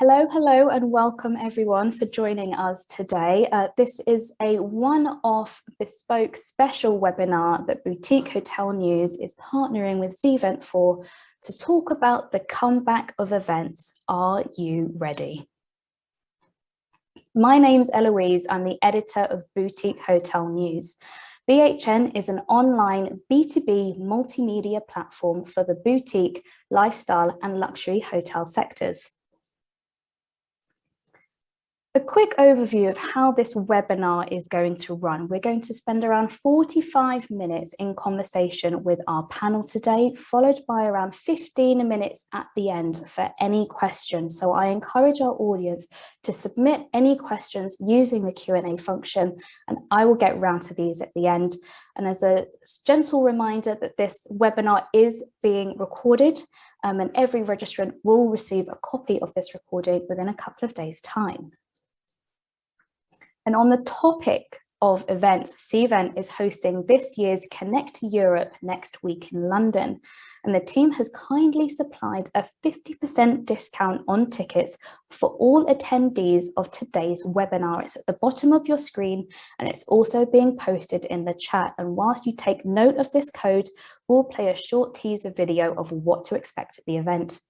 Hello, and welcome everyone for joining us today. This is a one-off bespoke special webinar that Boutique Hotel News is partnering with Cvent for to talk about the comeback of events. Are you ready? My name's Eloise. I'm the editor of Boutique Hotel News. BHN is an online B2B multimedia platform for the boutique, lifestyle and luxury hotel sectors. A quick overview of how this webinar is going to run. We're going to spend around 45 minutes in conversation with our panel today, followed by around 15 minutes at the end for any questions. So I encourage our audience to submit any questions using the Q&A function, and I will get round to these at the end. And as a gentle reminder that this webinar is being recorded, and every registrant will receive a copy of this recording within a couple of days' time. And on the topic of events, Cvent is hosting this year's Connect Europe next week in London. And the team has kindly supplied a 50% discount on tickets for all attendees of today's webinar. It's at the bottom of your screen and it's also being posted in the chat. And whilst you take note of this code, we'll play a short teaser video of what to expect at the event.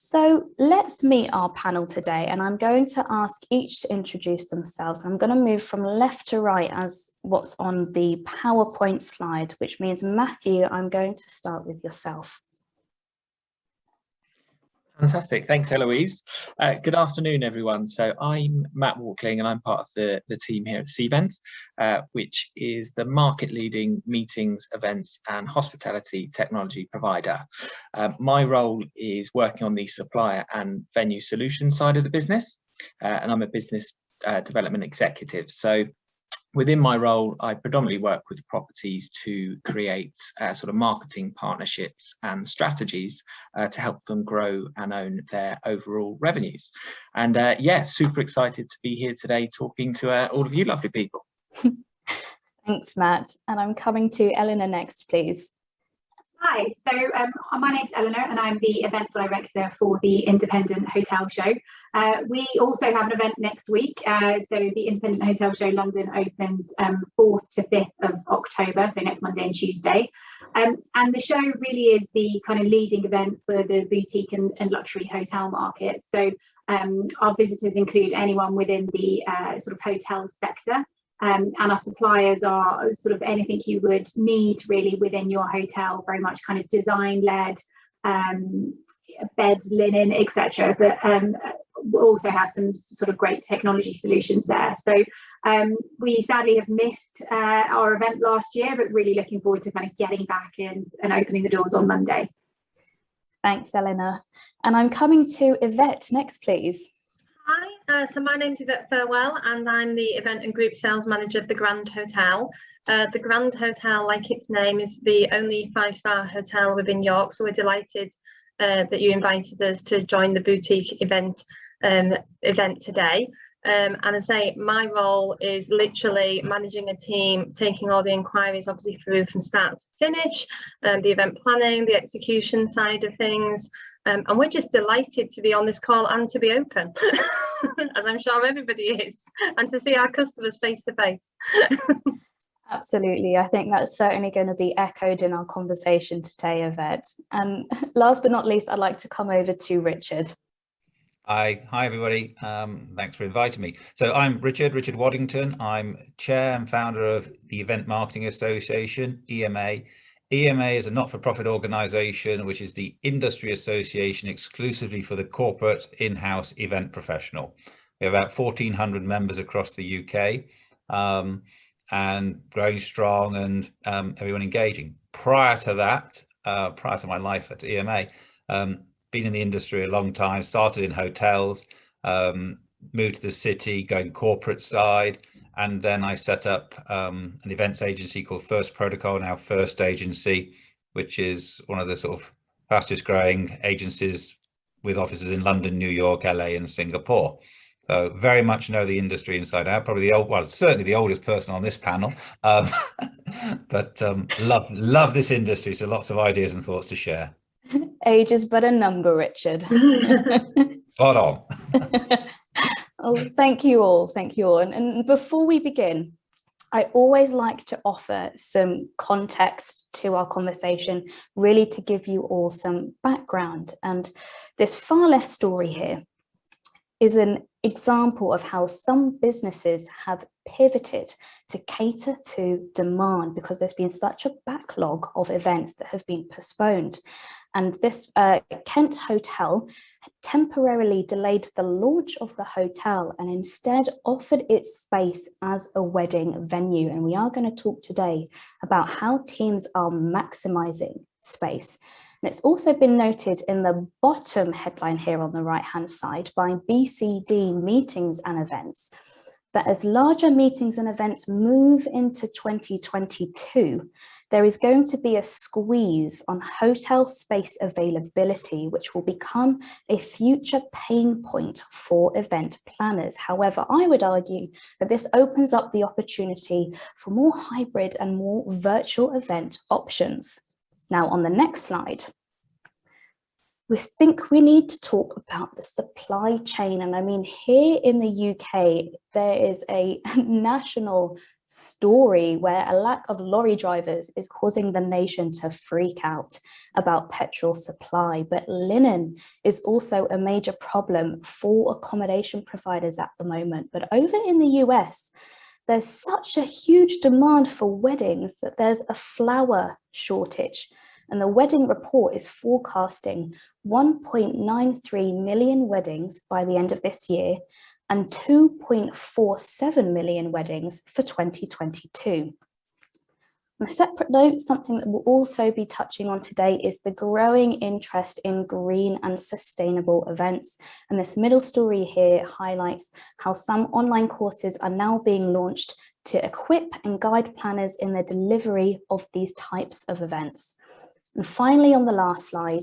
So let's meet our panel today, and I'm going to ask each to introduce themselves. I'm going to move from left to right as what's on the PowerPoint slide, which means Matthew, I'm going to start with yourself. Fantastic. Thanks, Eloise. Good afternoon, everyone. So I'm Matt Walkling and I'm part of the team here at Cvent, which is the market-leading meetings, events and hospitality technology provider. My role is working on the supplier and venue solution side of the business, and I'm a business development executive. So within my role, I predominantly work with properties to create sort of marketing partnerships and strategies to help them grow and own their overall revenues. And yeah, super excited to be here today talking to all of you lovely people. Thanks, Matt. And I'm coming to Elena next, please. Hi, so my name's Elena and I'm the event director for the Independent Hotel Show. We also have an event next week. So the Independent Hotel Show London opens 4th to 5th of October, so next Monday and Tuesday. And the show really is the kind of leading event for the boutique and luxury hotel market. So our visitors include anyone within the sort of hotel sector. And our suppliers are sort of anything you would need really within your hotel, very much kind of design-led, beds, linen, etc. But we'll also have some sort of great technology solutions there. So we sadly have missed our event last year, but really looking forward to kind of getting back in and opening the doors on Monday. Thanks, Eleanor. And I'm coming to Yvette next, please. Hi, so my name's Yvette Thirlwell and I'm the event and group sales manager of the Grand Hotel. The Grand Hotel, like its name, is the only 5-star hotel within York, so we're delighted that you invited us to join the boutique event today. And I say my role is literally managing a team, taking all the inquiries obviously through from start to finish, the event planning, the execution side of things, and we're just delighted to be on this call and to be open, as I'm sure everybody is, and to see our customers face to face. Absolutely. I think that's certainly going to be echoed in our conversation today, Yvette. Last but not least, I'd like to come over to Richard. Hi everybody. Thanks for inviting me. So I'm Richard Waddington. I'm chair and founder of the Event Marketing Association, EMA. EMA is a not-for-profit organisation which is the industry association exclusively for the corporate in-house event professional. We have about 1,400 members across the UK, and growing strong, and everyone engaging. Prior to that, prior to my life at EMA, been in the industry a long time, started in hotels, moved to the city, going corporate side, and then I set up an events agency called First Protocol, now First Agency, which is one of the sort of fastest growing agencies with offices in London, New York, LA, and Singapore. So very much know the industry inside out. Probably certainly the oldest person on this panel, but love this industry. So lots of ideas and thoughts to share. Age is but a number, Richard. Spot on. Oh, thank you all. Thank you all. And before we begin, I always like to offer some context to our conversation, really to give you all some background. And this far left story here is an example of how some businesses have pivoted to cater to demand because there's been such a backlog of events that have been postponed. And this Kent hotel temporarily delayed the launch of the hotel and instead offered its space as a wedding venue. And we are going to talk today about how teams are maximizing space. And it's also been noted in the bottom headline here on the right-hand side by BCD Meetings and Events that as larger meetings and events move into 2022, there is going to be a squeeze on hotel space availability, which will become a future pain point for event planners. However, I would argue that this opens up the opportunity for more hybrid and more virtual event options. Now, on the next slide, we think we need to talk about the supply chain. And I mean, here in the UK, there is a national story where a lack of lorry drivers is causing the nation to freak out about petrol supply. But linen is also a major problem for accommodation providers at the moment. But over in the US, there's such a huge demand for weddings that there's a flower shortage. And the Wedding Report is forecasting 1.93 million weddings by the end of this year and 2.47 million weddings for 2022. On a separate note, something that we'll also be touching on today is the growing interest in green and sustainable events. And this middle story here highlights how some online courses are now being launched to equip and guide planners in the delivery of these types of events. And finally, on the last slide,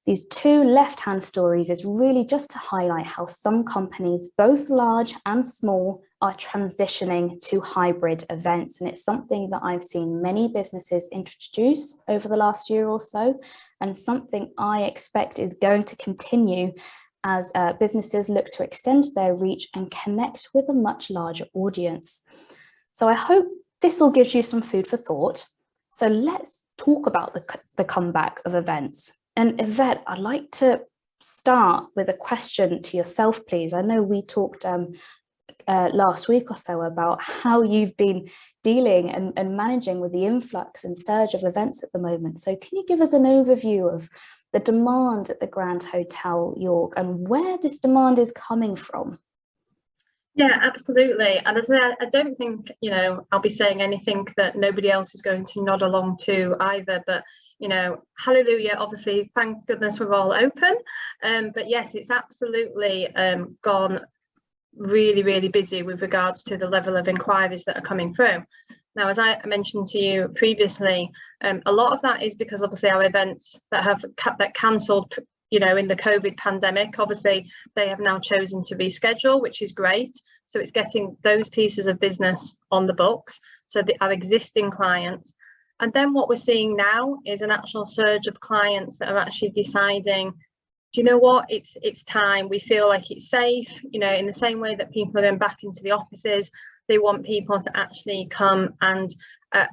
these two left-hand stories is really just to highlight how some companies, both large and small, are transitioning to hybrid events. And it's something that I've seen many businesses introduce over the last year or so, and something I expect is going to continue as businesses look to extend their reach and connect with a much larger audience. So I hope this all gives you some food for thought. So let's talk about the comeback of events. And Yvette, I'd like to start with a question to yourself, please. I know we talked last week or so about how you've been dealing and managing with the influx and surge of events at the moment. So can you give us an overview of the demand at the Grand Hotel York and where this demand is coming from? Yeah, absolutely. And as I don't think, I'll be saying anything that nobody else is going to nod along to either, but hallelujah, obviously, thank goodness we're all open. But yes, it's absolutely gone really, really busy with regards to the level of inquiries that are coming through. Now, as I mentioned to you previously, a lot of that is because obviously our events that cancelled, in the COVID pandemic, obviously they have now chosen to reschedule, which is great. So it's getting those pieces of business on the books, so our existing clients. And then what we're seeing now is an actual surge of clients that are actually deciding do you know what, it's time. We feel like it's safe, you know, in the same way that people are going back into the offices. They want people to actually come and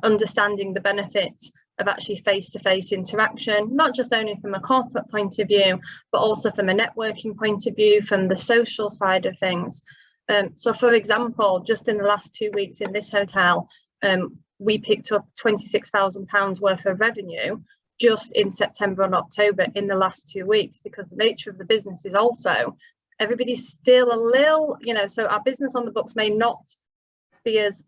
understanding the benefits of actually face-to-face interaction, not just only from a corporate point of view, but also from a networking point of view, from the social side of things. So for example, just in the last 2 weeks in this hotel, we picked up £26,000 worth of revenue just in September and October in the last 2 weeks, because the nature of the business is also, everybody's still a little, you know, so our business on the books may not be as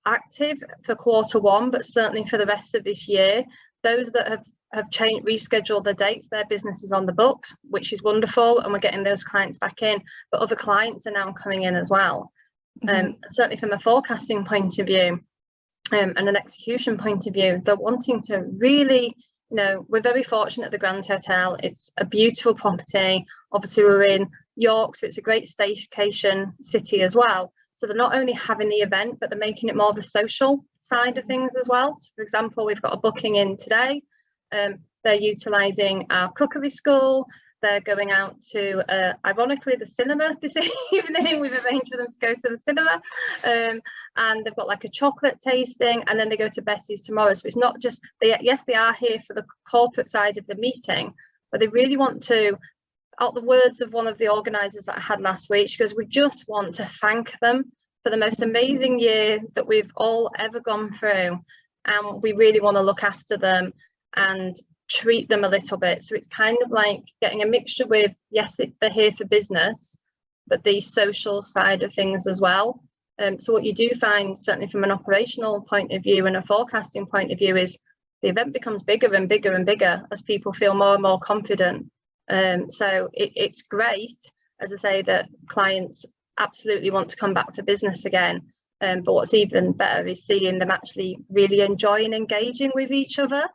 active for Q1, but certainly for the rest of this year. Those that have changed, rescheduled their dates, their business is on the books, which is wonderful, and we're getting those clients back in, but other clients are now coming in as well. Certainly from a forecasting point of view and an execution point of view, they're wanting to really, you know, we're very fortunate at the Grand Hotel. It's a beautiful property. Obviously we're in York, so it's a great staycation city as well. So they're not only having the event, but they're making it more the social side of things as well. So for example, we've got a booking in today. They're utilising our cookery school. They're going out to, ironically, the cinema this evening. We've arranged for them to go to the cinema. And they've got like a chocolate tasting, and then they go to Betty's tomorrow. So it's not just, yes, they are here for the corporate side of the meeting, but they really want to, out the words of one of the organisers that I had last week, she goes, we just want to thank them for the most amazing year that we've all ever gone through. And we really want to look after them and treat them a little bit. So it's kind of like getting a mixture with, yes, they're here for business, but the social side of things as well. So what you do find, certainly from an operational point of view and a forecasting point of view, is the event becomes bigger and bigger and bigger as people feel more and more confident. So it's great, as I say, that clients absolutely want to come back for business again. But what's even better is seeing them actually really enjoying engaging with each other.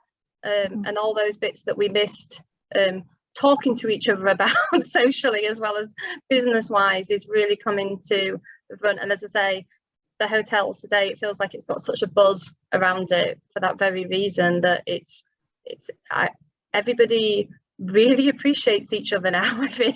And all those bits that we missed talking to each other about socially as well as business wise is really coming to the front. And as I say, the hotel today, it feels like it's got such a buzz around it for that very reason, that everybody really appreciates each other now, I feel.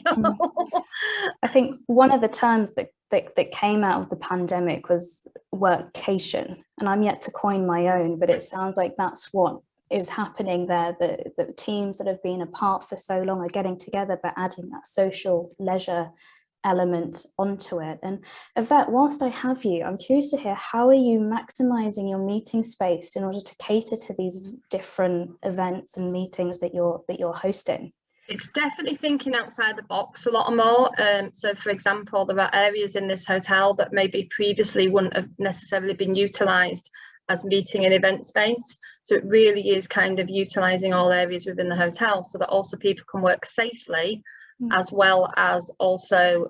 I think one of the terms that came out of the pandemic was workcation, and I'm yet to coin my own, but it sounds like that's what is happening there. The teams that have been apart for so long are getting together, but adding that social leisure element onto it. And Yvette, whilst I have you, I'm curious to hear, how are you maximizing your meeting space in order to cater to these different events and meetings that you're hosting? It's definitely thinking outside the box a lot more. So for example, there are areas in this hotel that maybe previously wouldn't have necessarily been utilized as meeting and event space. So it really is kind of utilizing all areas within the hotel so that also people can work safely, as well as also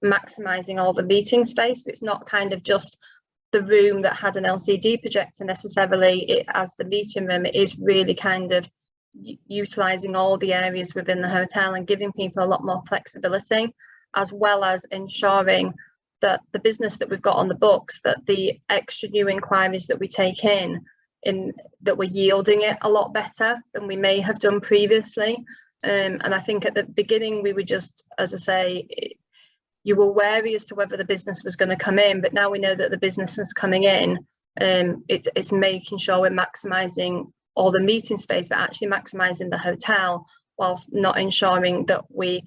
maximizing all the meeting space. It's not kind of just the room that had an LCD projector necessarily, as the meeting room. It is really kind of utilizing all the areas within the hotel and giving people a lot more flexibility, as well as ensuring that the business that we've got on the books, that the extra new inquiries that we take in that we're yielding it a lot better than we may have done previously. And I think at the beginning we were just, as I say, you were wary as to whether the business was going to come in, but now we know that the business is coming in. It's making sure we're maximising all the meeting space, but actually maximising the hotel, whilst not ensuring that we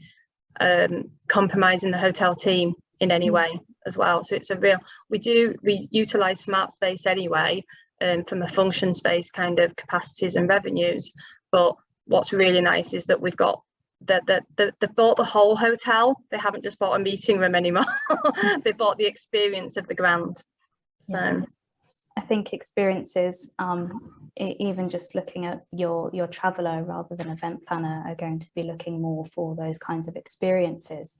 compromising the hotel team in any way as well. So it's a real, we utilise smart space anyway, from a function space kind of capacities and revenues. But what's really nice is that we've got they bought the whole hotel. They haven't just bought a meeting room anymore. They bought the experience of the Grand. So yeah. I think experiences, even just looking at your traveller rather than event planner, are going to be looking more for those kinds of experiences.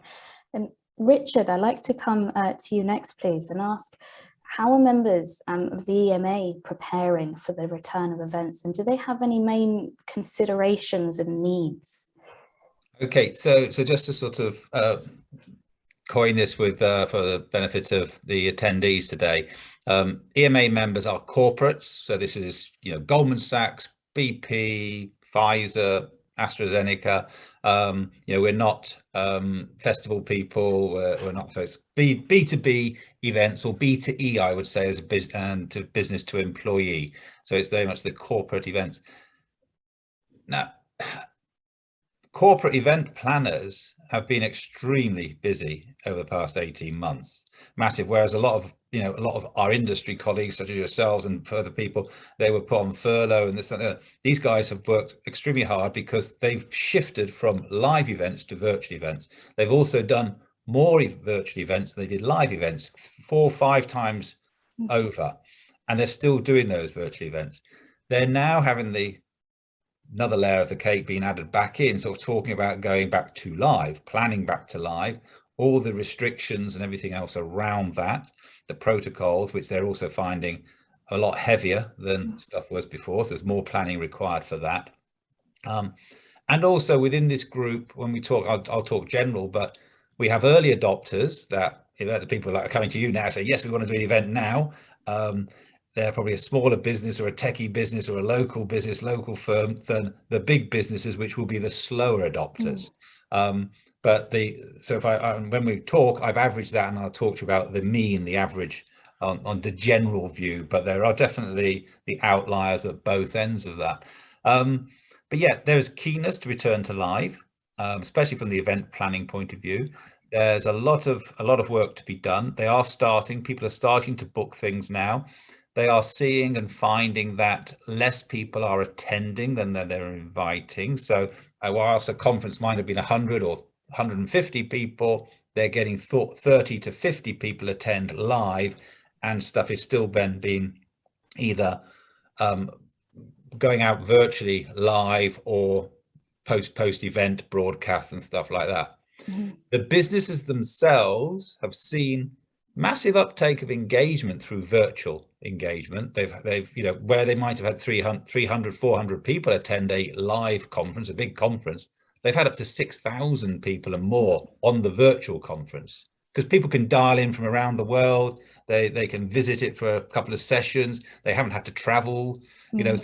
And Richard, I'd like to come to you next, please, and ask, how are members of the EMA preparing for the return of events, and do they have any main considerations and needs? Okay, so just to sort of coin this with for the benefit of the attendees today, EMA members are corporates. So this is, Goldman Sachs, BP, Pfizer, AstraZeneca. You know, we're not festival people. We're not B2B events, or B2E, I would say, as a business to employee. So it's very much the corporate events. Now, corporate event planners have been extremely busy over the past 18 months, massive. Whereas a lot of our industry colleagues, such as yourselves and further people, they were put on furlough and this and that. These guys have worked extremely hard because they've shifted from live events to virtual events. They've also done more virtual events than they did live events, 4 or 5 times over, and they're still doing those virtual events. They're now having another layer of the cake being added back in, sort of talking about going back to live, planning back to live, all the restrictions and everything else around that, the protocols, which they're also finding a lot heavier than stuff was before. So there's more planning required for that. And also within this group, when we talk, I'll talk general, but we have early adopters that the people that are coming to you now say, yes, we want to do the event now. They're probably a smaller business or a techie business or a local business, local firm, than the big businesses, which will be the slower adopters. So when we talk, I've averaged that, and I'll talk to you about the mean, the average on the general view, but there are definitely the outliers at both ends of that. But yeah, there's keenness to return to live, especially from the event planning point of view. There's a lot of work to be done. People are starting to book things now. They are seeing and finding that less people are attending than they're inviting. So whilst a conference might have been 100 or 150 people, they're getting 30 to 50 people attend live, and stuff is still being either going out virtually live or post event broadcasts and stuff like that. The businesses themselves have seen massive uptake of engagement through virtual engagement. They've you know, where they might have had 300 400 people attend a live conference, a big conference, they've had up to 6,000 people and more on the virtual conference, because people can dial in from around the world. They can visit it for a couple of sessions. They haven't had to travel, you know.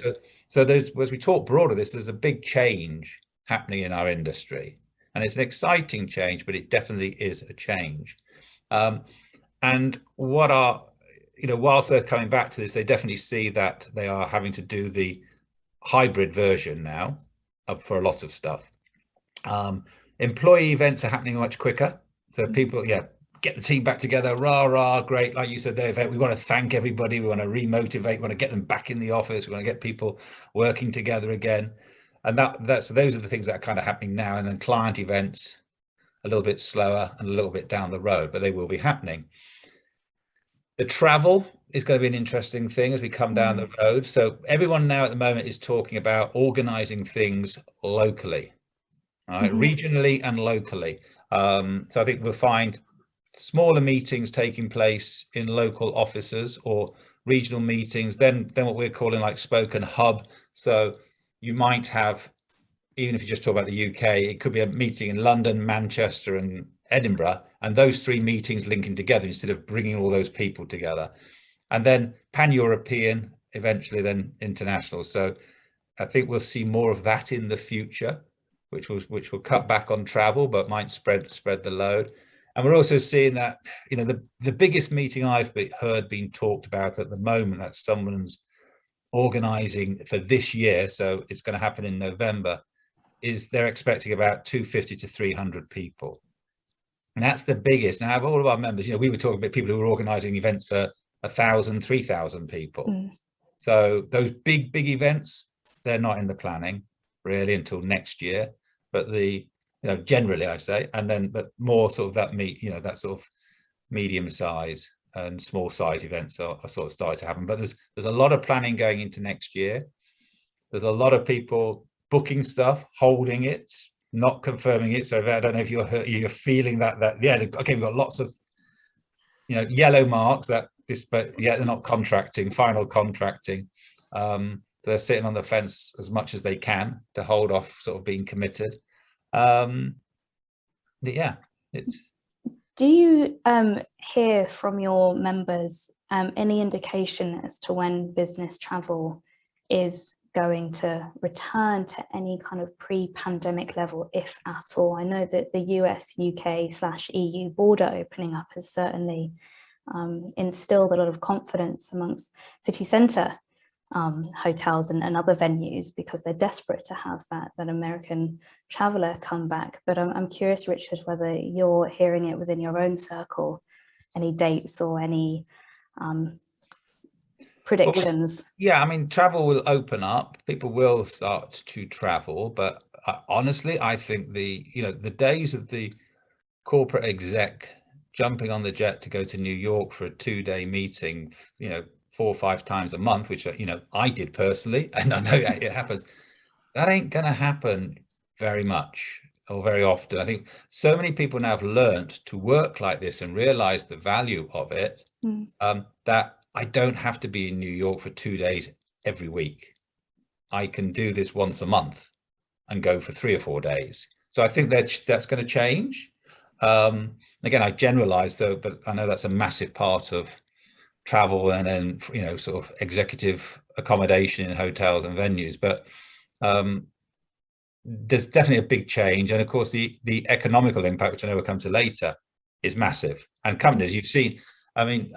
So there's, as we talk broader this, there's a big change happening in our industry, and it's an exciting change, but it definitely is a change. And what are, you know, whilst they're coming back to this, they definitely see that they are having to do the hybrid version now for a lot of stuff. Employee events are happening much quicker. So people, get the team back together, rah, great. Like you said there, Yvette, we want to thank everybody. We want to remotivate, we want to get them back in the office. We want to get people working together again. And those are the things that are kind of happening now. And then client events, a little bit slower and a little bit down the road, but they will be happening. The travel is going to be an interesting thing as we come down the road. So everyone now at the moment is talking about organizing things locally, right? Regionally and locally. So I think we'll find smaller meetings taking place in local offices or regional meetings, then what we're calling like spoke and hub. So you might have, even if you just talk about the UK, it could be a meeting in London, Manchester and Edinburgh, and those 3 meetings linking together instead of bringing all those people together. And then pan-European, eventually then international. So I think we'll see more of that in the future, which will cut back on travel, but might spread the load. And we're also seeing that, you know, the biggest meeting I've heard being talked about at the moment that someone's organizing for this year, so it's going to happen in November, is they're expecting about 250 to 300 people. And that's the biggest. Now, all of our members, you know, we were talking about people who were organizing events for 1,000, 3,000 people. So those big events, they're not in the planning really until next year. But generally I say, and then, but more sort of that sort of medium size and small size events are sort of starting to happen. But there's a lot of planning going into next year. There's a lot of people booking stuff, holding it, not confirming it. So I don't know if you're feeling that okay, we've got lots of, you know, yellow marks that this, but they're not contracting, final contracting. They're sitting on the fence as much as they can to hold off sort of being committed. Do you hear from your members any indication as to when business travel is going to return to any kind of pre-pandemic level, if at all? I know that the US-UK/EU border opening up has certainly instilled a lot of confidence amongst city centre hotels and other venues, because they're desperate to have that American traveller come back. But I'm curious, Richard, whether you're hearing it within your own circle, any dates or any predictions? Well, yeah, I mean, travel will open up, people will start to travel, but honestly, I think the days of the corporate exec jumping on the jet to go to New York for a 2-day meeting, 4 or 5 times a month, which I did personally, and I know it happens, that ain't gonna happen very much or very often. I think so many people now have learned to work like this and realize the value of it, that I don't have to be in New York for 2 days every week. I can do this once a month and go for 3 or 4 days. So I think that's going to change. Again, I generalize, but I know that's a massive part of travel and then sort of executive accommodation in hotels and venues. But there's definitely a big change, and of course the economical impact, which I know we'll come to later, is massive. And companies, you've seen, I mean,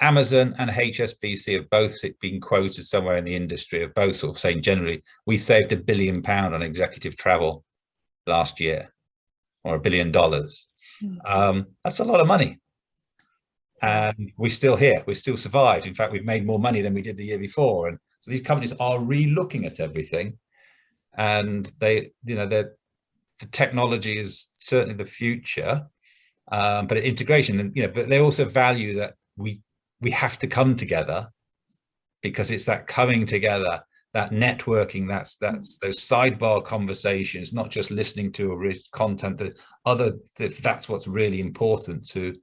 Amazon and HSBC have both been quoted somewhere in the industry, of both sort of saying generally, we saved £1 billion on executive travel last year, or $1 billion. That's a lot of money. And we're still here, we still survived. In fact, we've made more money than we did the year before. And so these companies are re-looking at everything. And the technology is certainly the future, but integration, and but they also value that we have to come together, because it's that coming together, that networking, that's those sidebar conversations, not just listening to a content, that's what's really important to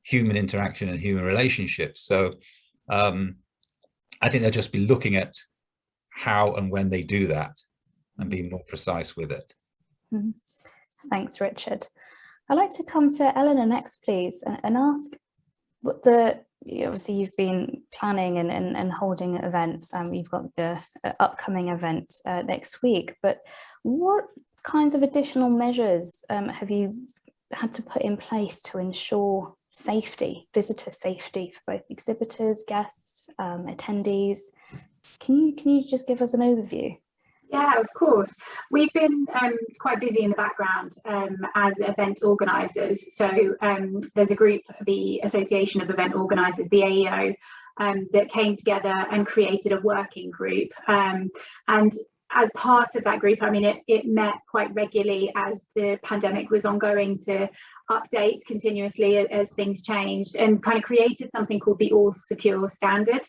human interaction and human relationships. So I think they'll just be looking at how and when they do that and be more precise with it. Thanks, Richard. I'd like to come to Eleanor next, please, and ask what obviously you've been planning and holding events, and you've got the upcoming event next week, but what kinds of additional measures have you had to put in place to ensure safety, visitor safety for both exhibitors, guests, attendees? Can you just give us an overview? Yeah, of course. We've been quite busy in the background as event organisers. So there's a group, the Association of Event Organisers, the AEO, that came together and created a working group. And as part of that group, I mean, it met quite regularly as the pandemic was ongoing, to update continuously as things changed, and kind of created something called the All Secure Standard.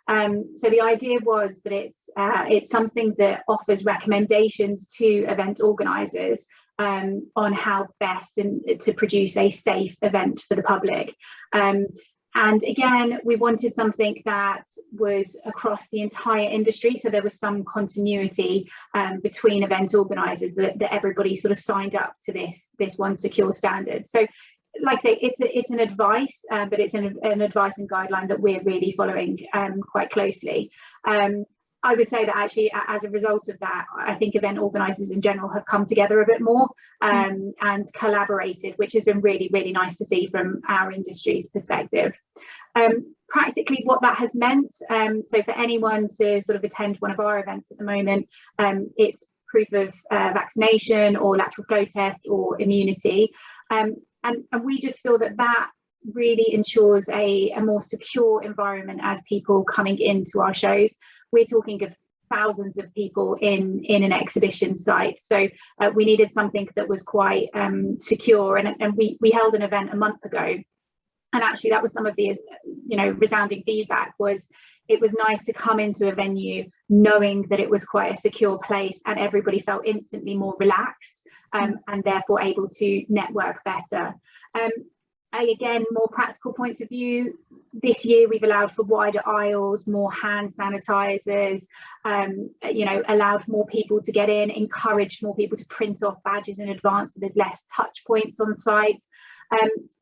So the idea was that it's something that offers recommendations to event organisers on how best to produce a safe event for the public. And again, we wanted something that was across the entire industry, so there was some continuity between event organisers, that everybody sort of signed up to this one secure standard. So, like I say, it's an advice, but it's an advice and guideline that we're really following quite closely. I would say that actually, as a result of that, I think event organisers in general have come together a bit more and collaborated, which has been really, really nice to see from our industry's perspective. Practically what that has meant, so for anyone to sort of attend one of our events at the moment, it's proof of vaccination or lateral flow test or immunity. And we just feel that really ensures a more secure environment as people coming into our shows. We're talking of thousands of people in an exhibition site, so we needed something that was quite secure. And we held an event a month ago, and actually that was some of the resounding feedback. Was it was nice to come into a venue knowing that it was quite a secure place, and everybody felt instantly more relaxed and therefore able to network better. Again, more practical points of view, this year we've allowed for wider aisles, more hand sanitizers, allowed more people to get in, encouraged more people to print off badges in advance, so there's less touch points on site.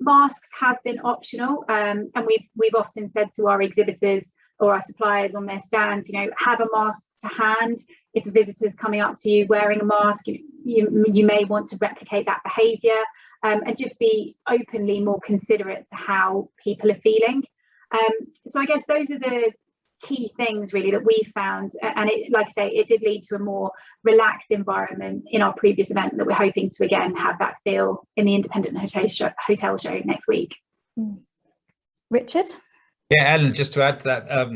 Masks have been optional, and we've often said to our exhibitors, or our suppliers on their stands, have a mask to hand. If a visitor's coming up to you wearing a mask, you may want to replicate that behaviour, and just be openly more considerate to how people are feeling. So I guess those are the key things really that we found, and it, like I say, it did lead to a more relaxed environment in our previous event that we're hoping to again have that feel in the Independent Hotel Show next week. Richard? Yeah, Ellen, just to add to that,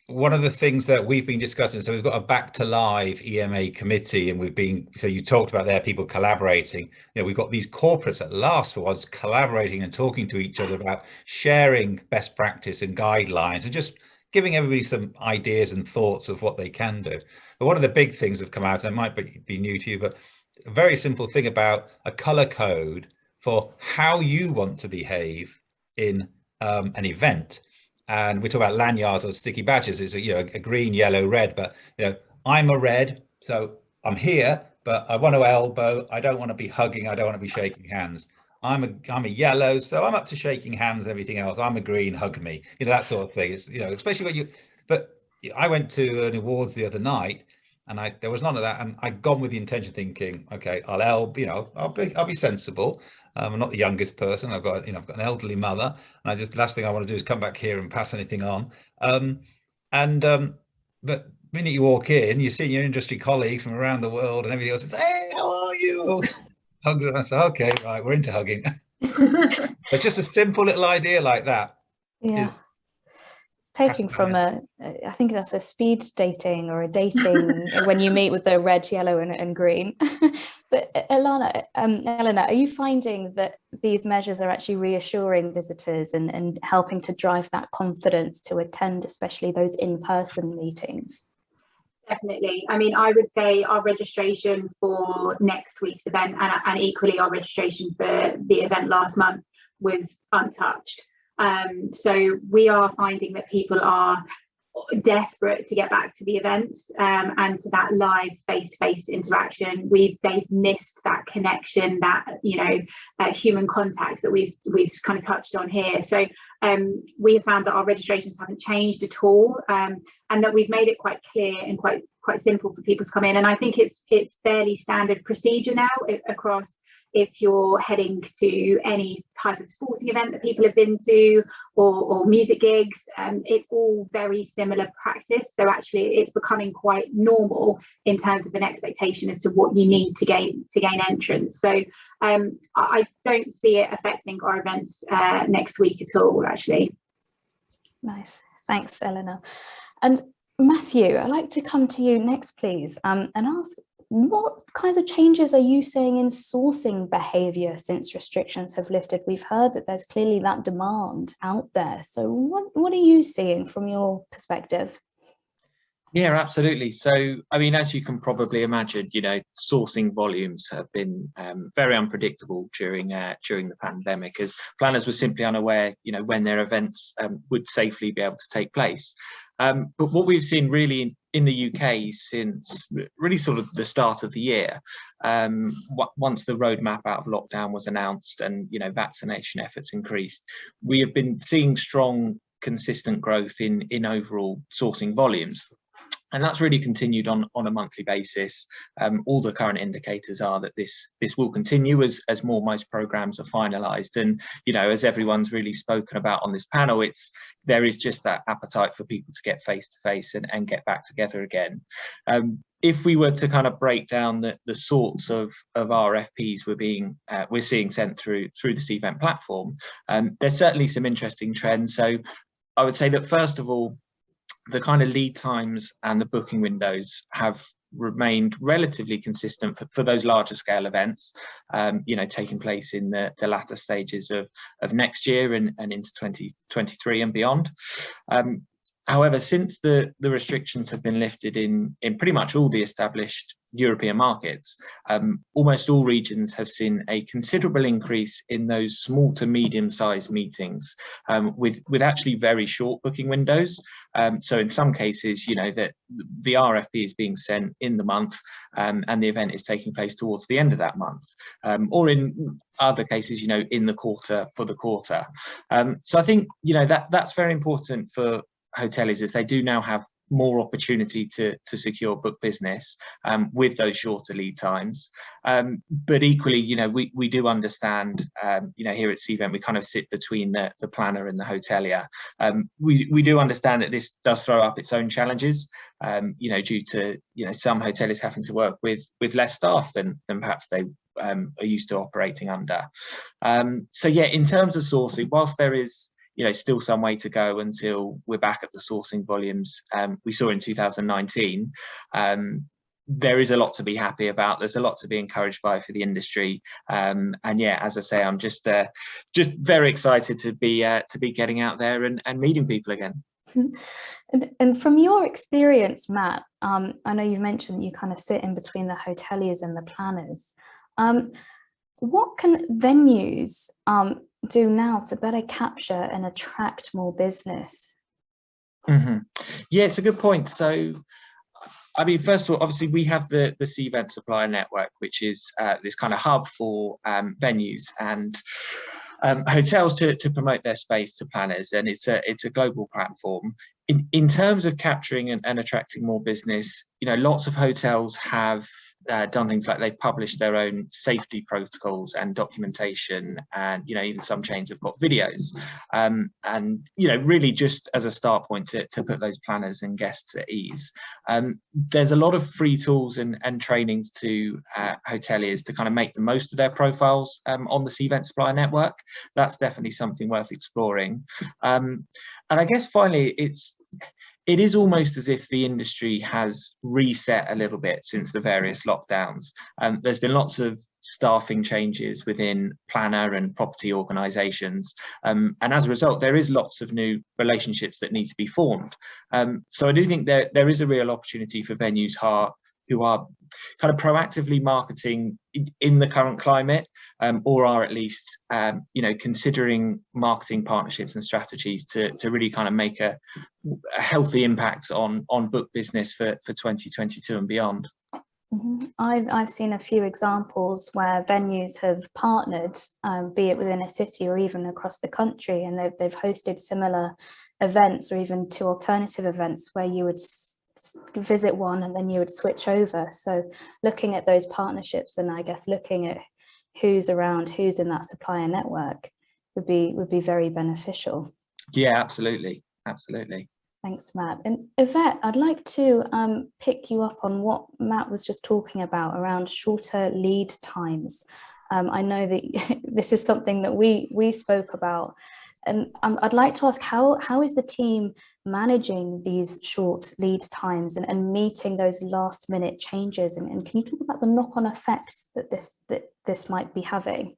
one of the things that we've been discussing, so we've got a back to live EMA committee, and so you talked about there, people collaborating. We've got these corporates at last for once collaborating and talking to each other about sharing best practice and guidelines and just giving everybody some ideas and thoughts of what they can do. But one of the big things that have come out, and it might be new to you, but a very simple thing about a color code for how you want to behave in an event. And we talk about lanyards or sticky badges. It's a green, yellow, red, but I'm a red, so I'm here, but I want to elbow. I don't want to be hugging. I don't want to be shaking hands. I'm a yellow, so I'm up to shaking hands and everything else. I'm a green, hug me. that sort of thing. It's especially when but I went to an awards the other night, and there was none of that, and I'd gone with the intention thinking, okay, I'll be sensible. I'm not the youngest person. I've got an elderly mother, and last thing I want to do is come back here and pass anything on. But the minute you walk in, you're seeing your industry colleagues from around the world and everything else. It's, hey, how are you? Hugs, and I say, okay, right, we're into hugging. But just a simple little idea like that. Yeah. Taking from I think that's a speed dating or a dating when you meet with the red, yellow and green. But Elena, are you finding that these measures are actually reassuring visitors and helping to drive that confidence to attend, especially those in-person meetings? Definitely. I mean, I would say our registration for next week's event and equally our registration for the event last month was untouched. So we are finding that people are desperate to get back to the events and to that live face-to-face interaction. They've missed that connection, that human contact that we've kind of touched on here. So we have found that our registrations haven't changed at all, and that we've made it quite clear and quite simple for people to come in. And I think it's fairly standard procedure now across. If you're heading to any type of sporting event that people have been to or music gigs, it's all very similar practice. So actually it's becoming quite normal in terms of an expectation as to what you need to gain entrance. So I don't see it affecting our events next week at all, actually. Nice. Thanks, Eleanor. And Matthew, I'd like to come to you next, please, and ask, what kinds of changes are you seeing in sourcing behaviour since restrictions have lifted? We've heard that there's clearly that demand out there. So what are you seeing from your perspective? Yeah, absolutely. So, I mean, as you can probably imagine, sourcing volumes have been very unpredictable during the pandemic, as planners were simply unaware, when their events would safely be able to take place. But what we've seen really in the UK since really sort of the start of the year, once the roadmap out of lockdown was announced and vaccination efforts increased, we have been seeing strong, consistent growth in overall sourcing volumes. And that's really continued on a monthly basis. All the current indicators are that this will continue as more MICE programs are finalised. And as everyone's really spoken about on this panel, there is just that appetite for people to get face to face and get back together again. If we were to kind of break down the sorts of RFPs we're seeing sent through the Cvent platform, there's certainly some interesting trends. So I would say that first of all, the kind of lead times and the booking windows have remained relatively consistent for those larger scale events, taking place in the latter stages of next year and into 2023 and beyond. However, since the restrictions have been lifted in pretty much all the established European markets, almost all regions have seen a considerable increase in those small to medium-sized meetings with actually very short booking windows. So in some cases, that the RFP is being sent in the month and the event is taking place towards the end of that month, or in other cases, in the quarter for the quarter. So I think, that's very important for hoteliers is they do now have more opportunity to secure book business with those shorter lead times, but equally, you know, we do understand, you know, here at Cvent we kind of sit between the planner and the hotelier. We do understand that this does throw up its own challenges, you know, due to, you know, some hoteliers having to work with less staff than perhaps they are used to operating under. So yeah, in terms of sourcing, whilst there is, you know, still some way to go until we're back at the sourcing volumes we saw in 2019. There is a lot to be happy about. There's a lot to be encouraged by for the industry, and yeah, as I say, I'm just very excited to be getting out there and meeting people again. And from your experience, Matt, I know you mentioned you kind of sit in between the hoteliers and the planners. What can venues do now to better capture and attract more business? Yeah, it's a good point. So, I mean, first of all, obviously we have the Cvent supplier network, which is this kind of hub for venues and hotels to promote their space to planners, and it's a global platform. In terms of capturing and attracting more business, you know, lots of hotels have done things like they've published their own safety protocols and documentation, and, you know, even some chains have got videos, and, you know, really just as a start point to put those planners and guests at ease. There's a lot of free tools and trainings to hoteliers to kind of make the most of their profiles on the Cvent supplier network. So that's definitely something worth exploring. And I guess finally, it is almost as if the industry has reset a little bit since the various lockdowns. There's been lots of staffing changes within planner and property organisations, and as a result there is lots of new relationships that need to be formed. So I do think there is a real opportunity for venues who are kind of proactively marketing in the current climate, or are at least you know, considering marketing partnerships and strategies to really kind of make a healthy impact on book business for 2022 and beyond. I've seen a few examples where venues have partnered, be it within a city or even across the country, and they've hosted similar events, or even two alternative events where you would visit one and then you would switch over. So looking at those partnerships, and I guess looking at who's around, who's in that supplier network would be very beneficial. Yeah, absolutely. Thanks, Matt. And Yvette, I'd like to pick you up on what Matt was just talking about around shorter lead times. I know that this is something that we spoke about, and I'd like to ask how is the team managing these short lead times and meeting those last minute changes, and can you talk about the knock-on effects that this might be having?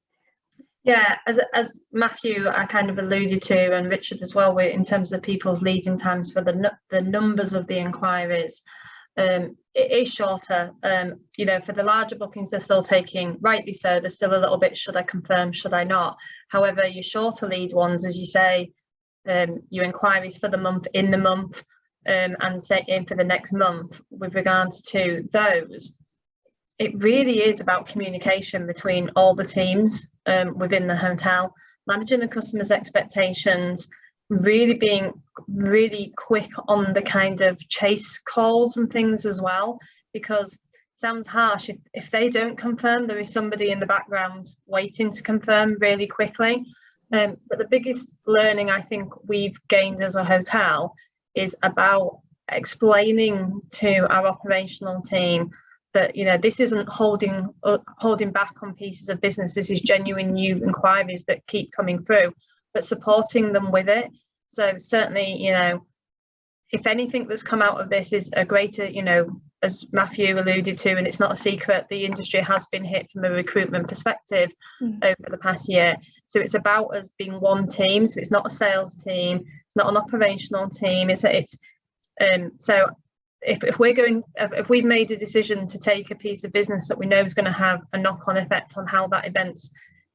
Yeah, as Matthew I kind of alluded to, and Richard as well, in terms of people's leading times for the numbers of the inquiries, it is shorter. You know, for the larger bookings, they're still taking, rightly so, there's still a little bit, should I confirm, should I not? However, your shorter lead ones, as you say, your inquiries for the month, in the month, and set in for the next month, with regards to those, it really is about communication between all the teams within the hotel, managing the customer's expectations, really being really quick on the kind of chase calls and things as well, because it sounds harsh, if they don't confirm, there is somebody in the background waiting to confirm really quickly. But the biggest learning I think we've gained as a hotel is about explaining to our operational team that, you know, this isn't holding back on pieces of business. This is genuine new inquiries that keep coming through, but supporting them with it. So certainly, you know, if anything that's come out of this is a greater, you know, as Matthew alluded to, and it's not a secret, the industry has been hit from a recruitment perspective over the past year. So it's about us being one team. So it's not a sales team, it's not an operational team. So if we've made a decision to take a piece of business that we know is going to have a knock-on effect on how that event's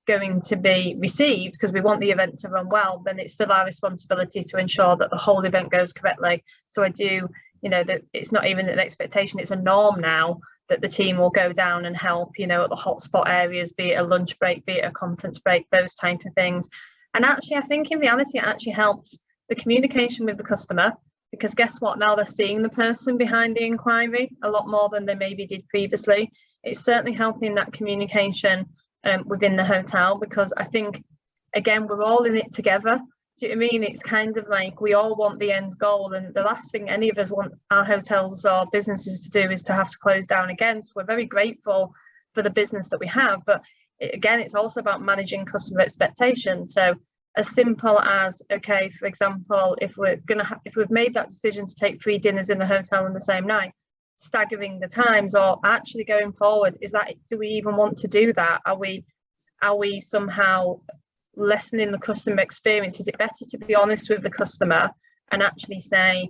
going to be received, because we want the event to run well, then it's still our responsibility to ensure that the whole event goes correctly. So I do, you know, that it's not even an expectation, it's a norm now that the team will go down and help, you know, at the hotspot areas, be it a lunch break, be it a conference break, those type of things. And actually, I think in reality, it actually helps the communication with the customer, because guess what, now they're seeing the person behind the inquiry a lot more than they maybe did previously. It's certainly helping that communication within the hotel, because I think, again, we're all in it together. Do you know what I mean? It's kind of like we all want the end goal, and the last thing any of us want our hotels or businesses to do is to have to close down again. So we're very grateful for the business that we have, but again, it's also about managing customer expectations. So as simple as, okay, for example, if we've made that decision to take 3 dinners in the hotel in the same night, staggering the times, or actually going forward, do we even want to do that? Are we somehow lessening the customer experience? Is it better to be honest with the customer and actually say,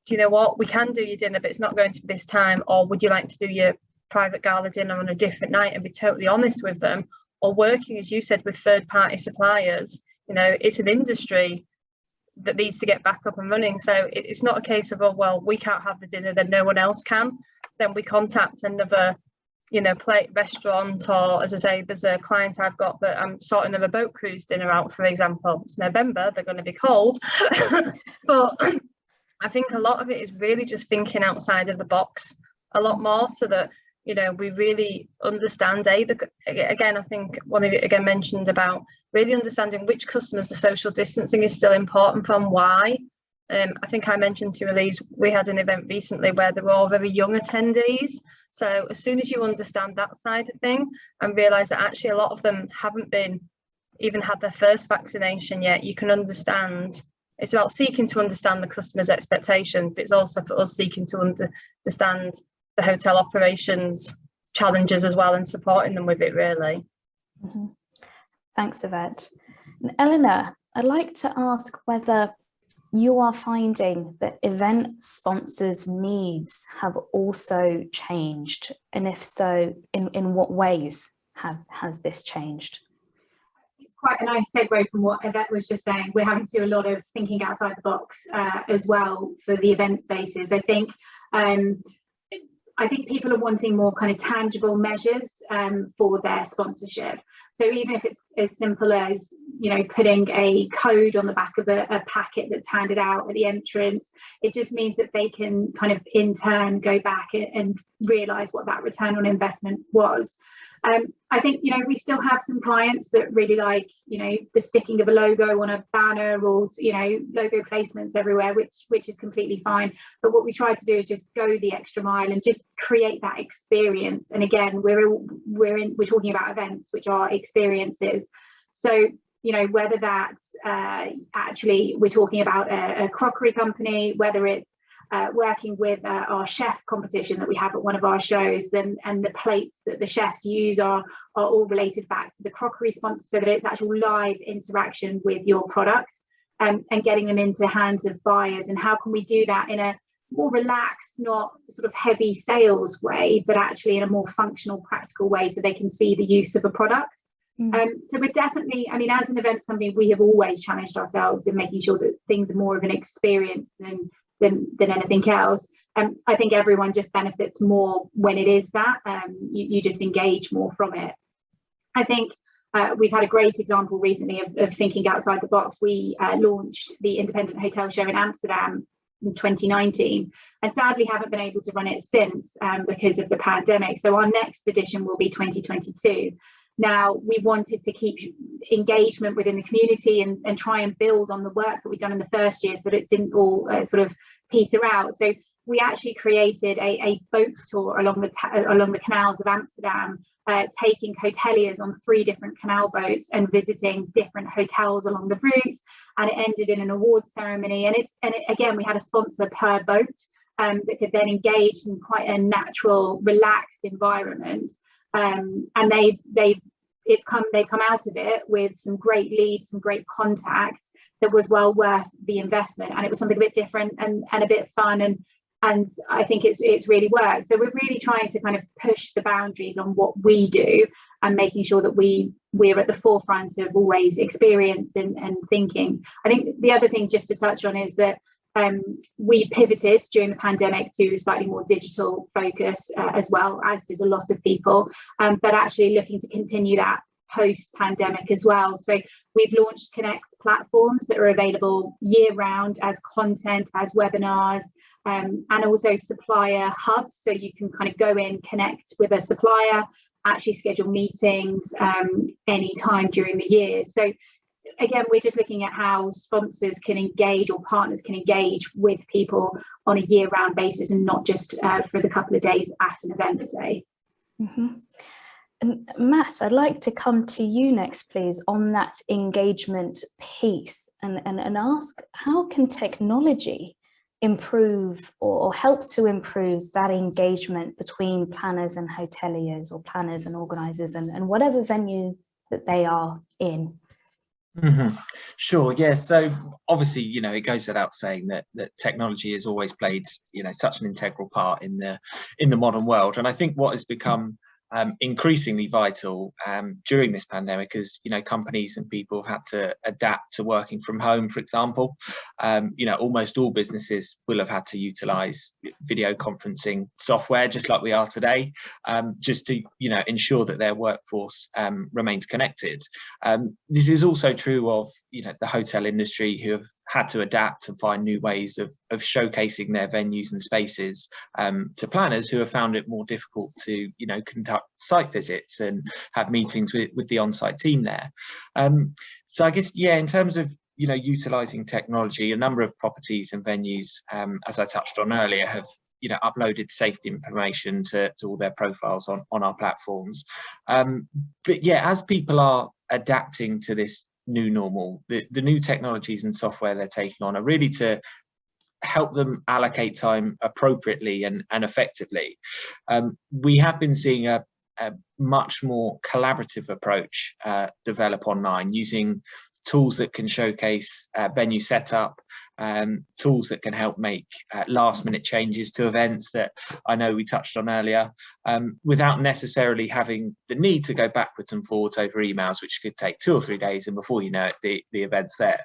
do you know what, we can do your dinner, but it's not going to be this time, or would you like to do your private gala dinner on a different night, and be totally honest with them? Or working, as you said, with third-party suppliers. You know, it's an industry that needs to get back up and running. So it's not a case of, oh, well, we can't have the dinner, then no one else can. Then we contact another, restaurant, or, as I say, there's a client I've got that I'm sorting of a boat cruise dinner out, for example. It's November, they're going to be cold. But I think a lot of it is really just thinking outside of the box a lot more, so that, we really understand, again, I think one of you again mentioned about really understanding which customers the social distancing is still important from, why. I think I mentioned to Elise, we had an event recently where they were all very young attendees. So as soon as you understand that side of thing and realise that actually a lot of them haven't even had their first vaccination yet, you can understand. It's about seeking to understand the customer's expectations, but it's also for us seeking to understand the hotel operations challenges as well, and supporting them with it, really. Mm-hmm. Thanks, Yvette. Eleanor, I'd like to ask whether you are finding that event sponsors' needs have also changed, and if so, in what ways has this changed? It's quite a nice segue from what Yvette was just saying. We're having to do a lot of thinking outside the box as well for the event spaces. I think people are wanting more kind of tangible measures for their sponsorship. So even if it's as simple as, putting a code on the back of a packet that's handed out at the entrance, it just means that they can kind of in turn go back and realise what that return on investment was. I think, we still have some clients that really like, the sticking of a logo on a banner, or, logo placements everywhere, which is completely fine. But what we try to do is just go the extra mile and just create that experience. And again, we're talking about events, which are experiences. So, whether that's actually we're talking about a crockery company, whether it's working with our chef competition that we have at one of our shows, and the plates that the chefs use are all related back to the crockery sponsor, so that it's actual live interaction with your product, and getting them into hands of buyers. And how can we do that in a more relaxed, not sort of heavy sales way, but actually in a more functional, practical way, so they can see the use of a product. So we're definitely, as an events company, we have always challenged ourselves in making sure that things are more of an experience than anything else. I think everyone just benefits more when it is that. You just engage more from it. I think we've had a great example recently of thinking outside the box. We launched the Independent Hotel Show in Amsterdam in 2019, and sadly haven't been able to run it since because of the pandemic. So our next edition will be 2022. Now, we wanted to keep engagement within the community and try and build on the work that we've done in the first year, so that it didn't all sort of peter out. So we actually created a boat tour along the canals of Amsterdam, taking hoteliers on 3 different canal boats and visiting different hotels along the route. And it ended in an awards ceremony. And again, we had a sponsor per boat that could then engage in quite a natural, relaxed environment. And they've come out of it with some great leads, some great contacts that was well worth the investment. And it was something a bit different and a bit fun, and I think it's really worked. So we're really trying to kind of push the boundaries on what we do, and making sure that we're at the forefront of always experience and thinking. I think the other thing just to touch on is that we pivoted during the pandemic to slightly more digital focus as well, as did a lot of people, but actually looking to continue that post-pandemic as well. So we've launched Connect platforms that are available year-round as content, as webinars, and also supplier hubs. So you can kind of go in, connect with a supplier, actually schedule meetings any time during the year. So again, we're just looking at how sponsors can engage, or partners can engage with people on a year-round basis, and not just for the couple of days at an event, say. And Matt, I'd like to come to you next, please, on that engagement piece, and ask, how can technology improve or help to improve that engagement between planners and hoteliers, or planners and organisers, and whatever venue that they are in? Sure, yeah. So obviously, it goes without saying that technology has always played, such an integral part in the modern world. And I think what has become increasingly vital during this pandemic is, companies and people have had to adapt to working from home, for example. Almost all businesses will have had to utilize video conferencing software, just like we are today, just to, ensure that their workforce remains connected. This is also true of, the hotel industry, who have had to adapt and find new ways of showcasing their venues and spaces to planners who have found it more difficult to, conduct site visits and have meetings with the on-site team there. So I guess, yeah, in terms of, utilising technology, a number of properties and venues, as I touched on earlier, have uploaded safety information to all their profiles on our platforms. But yeah, as people are adapting to this new normal, the new technologies and software they're taking on are really to help them allocate time appropriately and effectively. We have been seeing a much more collaborative approach develop online, using tools that can showcase venue setup, tools that can help make last minute changes to events that I know we touched on earlier, without necessarily having the need to go backwards and forwards over emails, which could take 2 or 3 days, and before you know it, the event's there.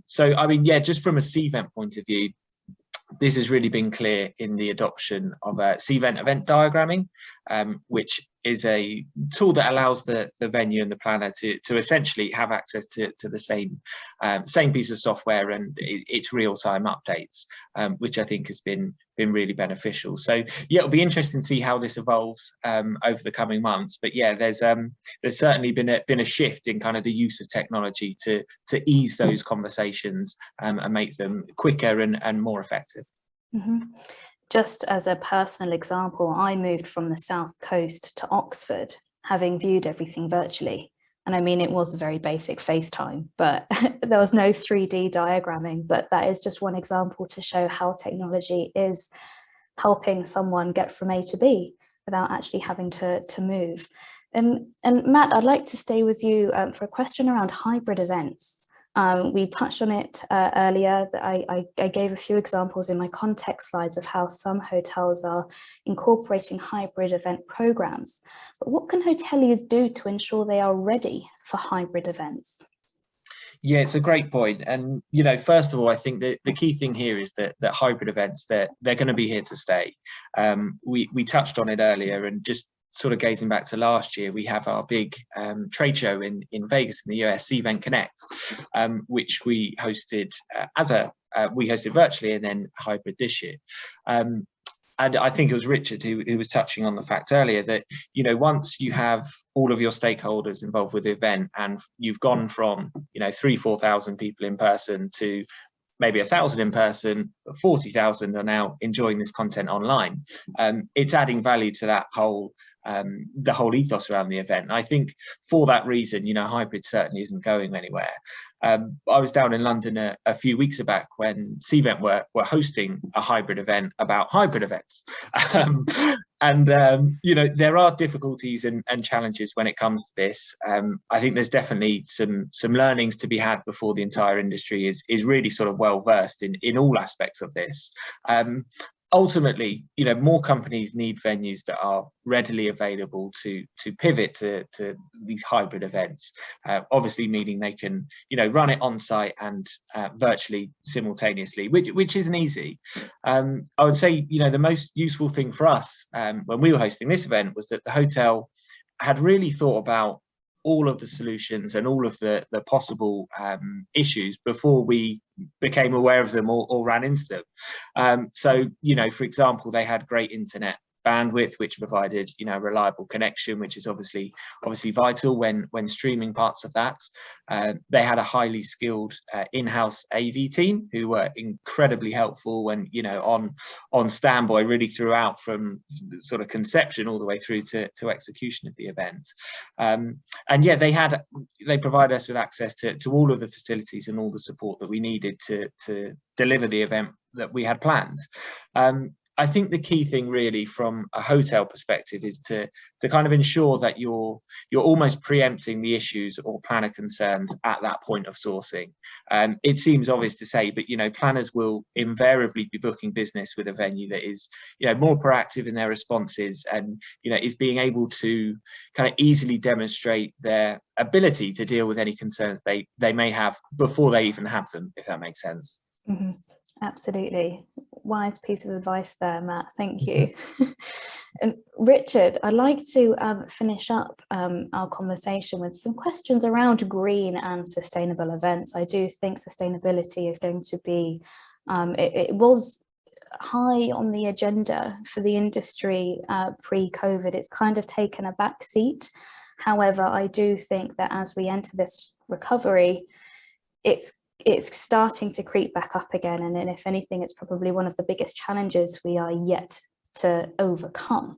So I mean, yeah, just from a Cvent point of view, this has really been clear in the adoption of Cvent event diagramming, which is a tool that allows the venue and the planner to essentially have access to the same piece of software and its real-time updates, which I think has been really beneficial. So yeah, it'll be interesting to see how this evolves over the coming months. But yeah, there's certainly been a shift in kind of the use of technology to ease those conversations and make them quicker and more effective. Just as a personal example, I moved from the South Coast to Oxford, having viewed everything virtually. And I mean, it was a very basic FaceTime, but there was no 3D diagramming. But that is just one example to show how technology is helping someone get from A to B without actually having to move. And Matt, I'd like to stay with you for a question around hybrid events. We touched on it earlier. That I gave a few examples in my context slides of how some hotels are incorporating hybrid event programs. But what can hoteliers do to ensure they are ready for hybrid events? Yeah, it's a great point. And, first of all, I think that the key thing here is that hybrid events, they're going to be here to stay. We touched on it earlier, and just sort of gazing back to last year, we have our big trade show in Vegas in the US, Cvent Connect, which we hosted we hosted virtually and then hybrid this year. And I think it was Richard who was touching on the fact earlier that, once you have all of your stakeholders involved with the event, and you've gone from, 3,000-4,000 people in person to maybe 1,000 in person, but 40,000 are now enjoying this content online. It's adding value to that the whole ethos around the event. And I think for that reason, hybrid certainly isn't going anywhere. I was down in London a few weeks back when Cvent were hosting a hybrid event about hybrid events. There are difficulties and challenges when it comes to this. I think there's definitely some learnings to be had before the entire industry is really sort of well versed in all aspects of this. Ultimately, more companies need venues that are readily available to pivot to these hybrid events, obviously meaning they can, run it on site and virtually simultaneously, which isn't easy. I would say, the most useful thing for us when we were hosting this event was that the hotel had really thought about all of the solutions and all of the possible issues before we became aware of them or ran into them. So, you know, for example, they had great internet bandwidth, which provided, you know, reliable connection, which is obviously vital when streaming parts of that. They had a highly skilled in-house AV team who were incredibly helpful when, you know, on standby really throughout, from sort of conception all the way through to execution of the event. And yeah, they provided us with access to all of the facilities and all the support that we needed to deliver the event that we had planned. I think the key thing really from a hotel perspective is to kind of ensure that you're almost preempting the issues or planner concerns at that point of sourcing. It seems obvious to say, but, you know, planners will invariably be booking business with a venue that is, you know, more proactive in their responses and, you know, is being able to kind of easily demonstrate their ability to deal with any concerns they may have before they even have them, if that makes sense. Mm-hmm. Absolutely. Wise piece of advice there, Matt. Thank you. And Richard, I'd like to finish up our conversation with some questions around green and sustainable events. I do think sustainability is going to be, it was high on the agenda for the industry pre-COVID. It's kind of taken a back seat. However, I do think that as we enter this recovery, it's starting to creep back up again, and if anything, it's probably one of the biggest challenges we are yet to overcome.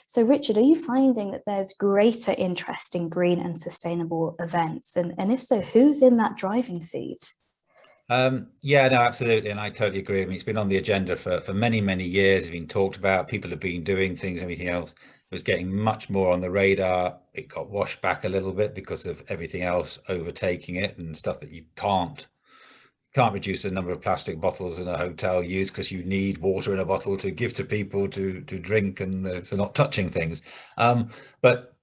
So Richard, are you finding that there's greater interest in green and sustainable events, and if so, who's in that driving seat? Yeah, no, absolutely, and I totally agree. I mean, it's been on the agenda for many years. It's been talked about. People have been doing things, everything else. It was getting much more on the radar. It got washed back a little bit because of everything else overtaking it and stuff that you can't reduce the number of plastic bottles in a hotel use because you need water in a bottle to give to people to drink, and so not touching things. But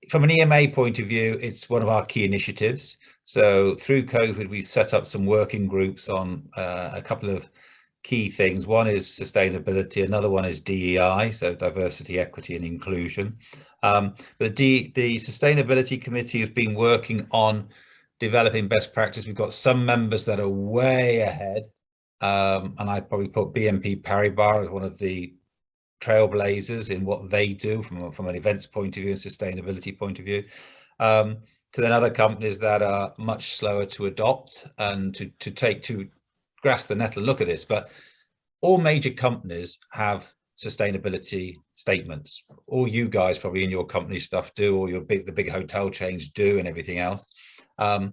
from an EMA point of view, it's one of our key initiatives. So through COVID, we set up some working groups on a couple of key things. One is sustainability, another one is DEI, so diversity, equity and inclusion. The sustainability committee has been working on developing best practice. We've got some members that are way ahead, and I'd probably put BNP Paribas as one of the trailblazers in what they do from an events point of view and sustainability point of view, to then other companies that are much slower to adopt and to grasp the nettle and look at this. But all major companies have sustainability statements. All you guys probably in your company stuff do, or the big hotel chains do, and everything else. And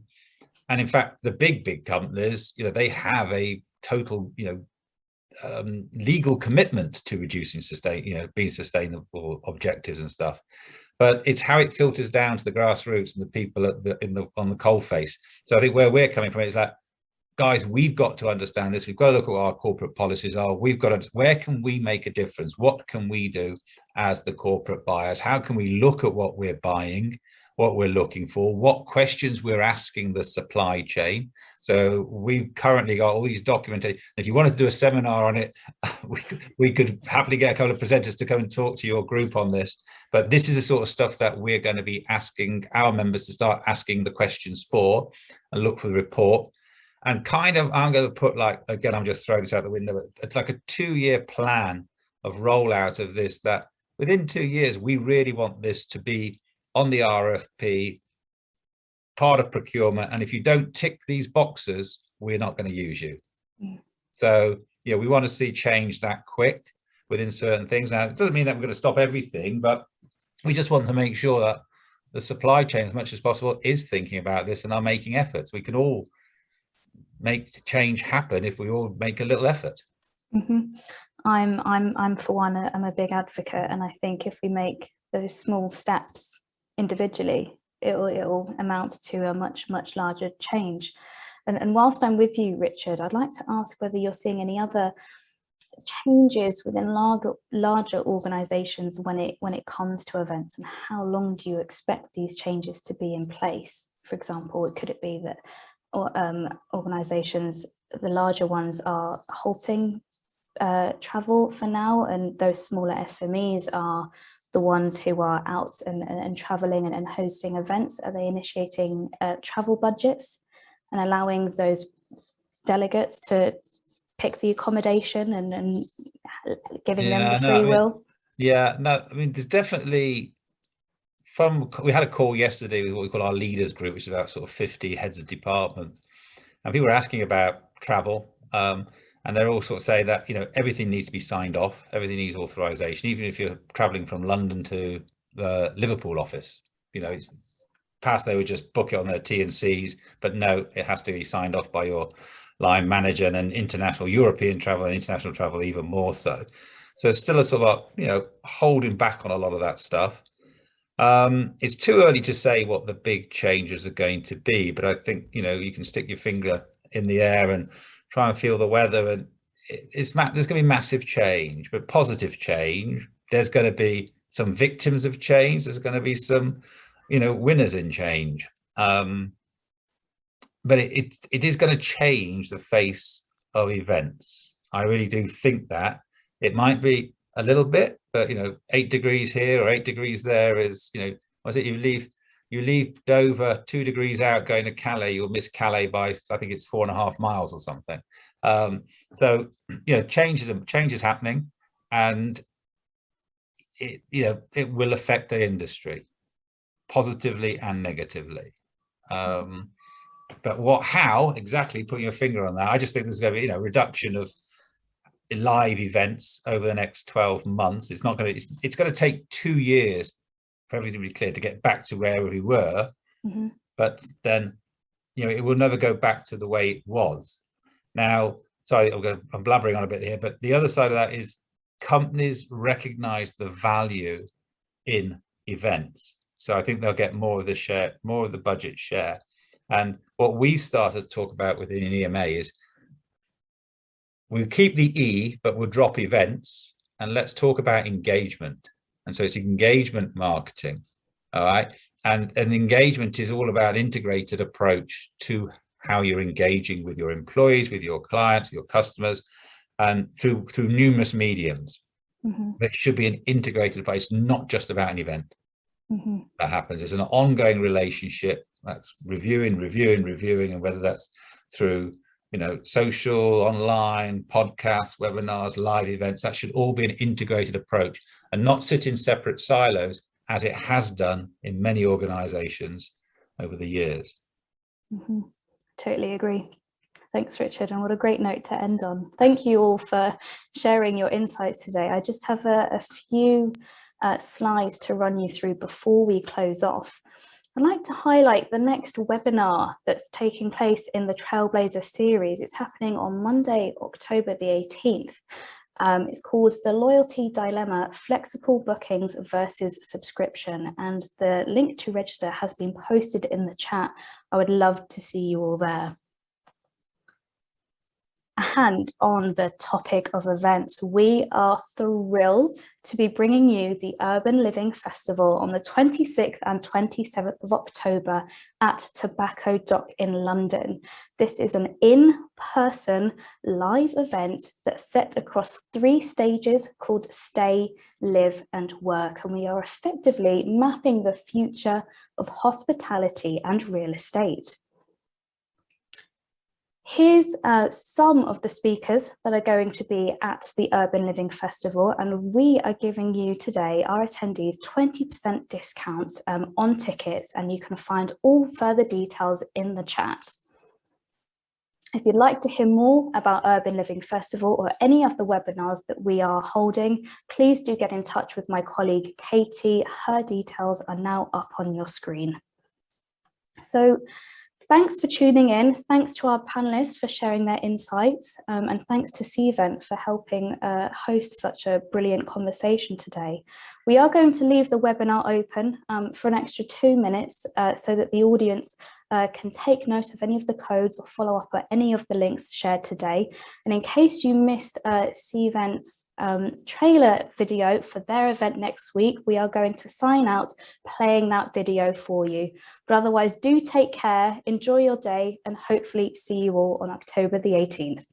in fact, the big companies, you know, they have a total, you know, legal commitment to reducing being sustainable objectives and stuff. But it's how it filters down to the grassroots and the people on the coalface. So I think where we're coming from is that, guys, we've got to understand this. We've got to look at what our corporate policies are. We've got to, where can we make a difference? What can we do as the corporate buyers? How can we look at what we're buying, what we're looking for, what questions we're asking the supply chain? So we've currently got all these documentation. If you wanted to do a seminar on it, we could happily get a couple of presenters to come and talk to your group on this. But this is the sort of stuff that we're going to be asking our members to start asking the questions for, and look for the report. And kind of, I'm going to put, like, again, I'm just throwing this out the window, it's like a 2-year plan of rollout of this, that within 2 years, we really want this to be on the RFP, part of procurement. And if you don't tick these boxes, we're not going to use you. Mm. So, yeah, we want to see change that quick within certain things. Now, it doesn't mean that we're going to stop everything, but we just want to make sure that the supply chain, as much as possible, is thinking about this and are making efforts. We can all make change happen if we all make a little effort. Mm-hmm. I'm for one, I'm a big advocate, and I think if we make those small steps individually, it'll amount to a much larger change. And whilst I'm with you, Richard, I'd like to ask whether you're seeing any other changes within larger organizations when it comes to events, and how long do you expect these changes to be in place? For example, could it be that organizations, the larger ones, are halting travel for now, and those smaller SMEs are the ones who are out and traveling and hosting events? Are they initiating travel budgets and allowing those delegates to pick the accommodation and giving them the free will? Yeah, no, I mean, there's definitely, we had a call yesterday with what we call our leaders group, which is about sort of 50 heads of departments, and people were asking about travel, and they're all sort of saying that, you know, everything needs to be signed off, everything needs authorization, even if you're traveling from London to the Liverpool office. You know, it's past they would just book it on their T&Cs, but no, it has to be signed off by your line manager, and then international European travel and international travel even more so. So it's still a sort of, you know, holding back on a lot of that stuff. It's too early to say what the big changes are going to be, but I think, you know, you can stick your finger in the air and try and feel the weather, and there's going to be massive change, but positive change. There's going to be some victims of change. There's going to be some, you know, winners in change. But it is going to change the face of events. I really do think that. It might be a little bit, but, you know, 8 degrees here or 8 degrees there is, you know, what is it? You leave Dover 2 degrees out going to Calais, you'll miss Calais by, I think it's 4.5 miles or something. So, you know, change is happening, and it, you know, it will affect the industry positively and negatively. But how exactly, putting your finger on that, I just think there's going to be, you know, reduction of live events over the next 12 months. It's going to take 2 years for everything to be clear to get back to where we were. But then, you know, it will never go back to the way it was. Now, sorry, I'm blabbering on a bit here, but the other side of that is companies recognize the value in events. So I think they'll get more of the share, more of the budget share. And what we started to talk about within EMA is we'll keep the E, but we'll drop events, and let's talk about engagement. And so it's engagement marketing. All right. And engagement is all about integrated approach to how you're engaging with your employees, with your clients, your customers, and through numerous mediums. It should be an integrated place, not just about an event. That happens. It's an ongoing relationship. That's reviewing, and whether that's through, you know, social, online, podcasts, webinars, live events, that should all be an integrated approach and not sit in separate silos, as it has done in many organizations over the years. Totally agree. Thanks, Richard, and what a great note to end on. Thank you all for sharing your insights today. I just have a few slides to run you through before we close off. I'd like to highlight the next webinar that's taking place in the Trailblazer series. It's happening on Monday, October the 18th. It's called The Loyalty Dilemma, Flexible Bookings versus Subscription, and the link to register has been posted in the chat. I would love to see you all there. And on the topic of events, we are thrilled to be bringing you the Urban Living Festival on the 26th and 27th of October at Tobacco Dock in London. This is an in-person live event that's set across 3 stages called Stay, Live and Work. And we are effectively mapping the future of hospitality and real estate. Here's some of the speakers that are going to be at the Urban Living Festival, and we are giving you today, our attendees, 20% discounts on tickets, and you can find all further details in the chat. If you'd like to hear more about Urban Living Festival or any of the webinars that we are holding, please do get in touch with my colleague Katie. Her details are now up on your screen. So, thanks for tuning in. Thanks to our panelists for sharing their insights, and thanks to Cvent for helping host such a brilliant conversation today. We are going to leave the webinar open for an extra 2 minutes so that the audience can take note of any of the codes or follow up on any of the links shared today. And in case you missed Cvent's trailer video for their event next week, we are going to sign out playing that video for you. But otherwise, do take care, enjoy your day, and hopefully see you all on October the 18th.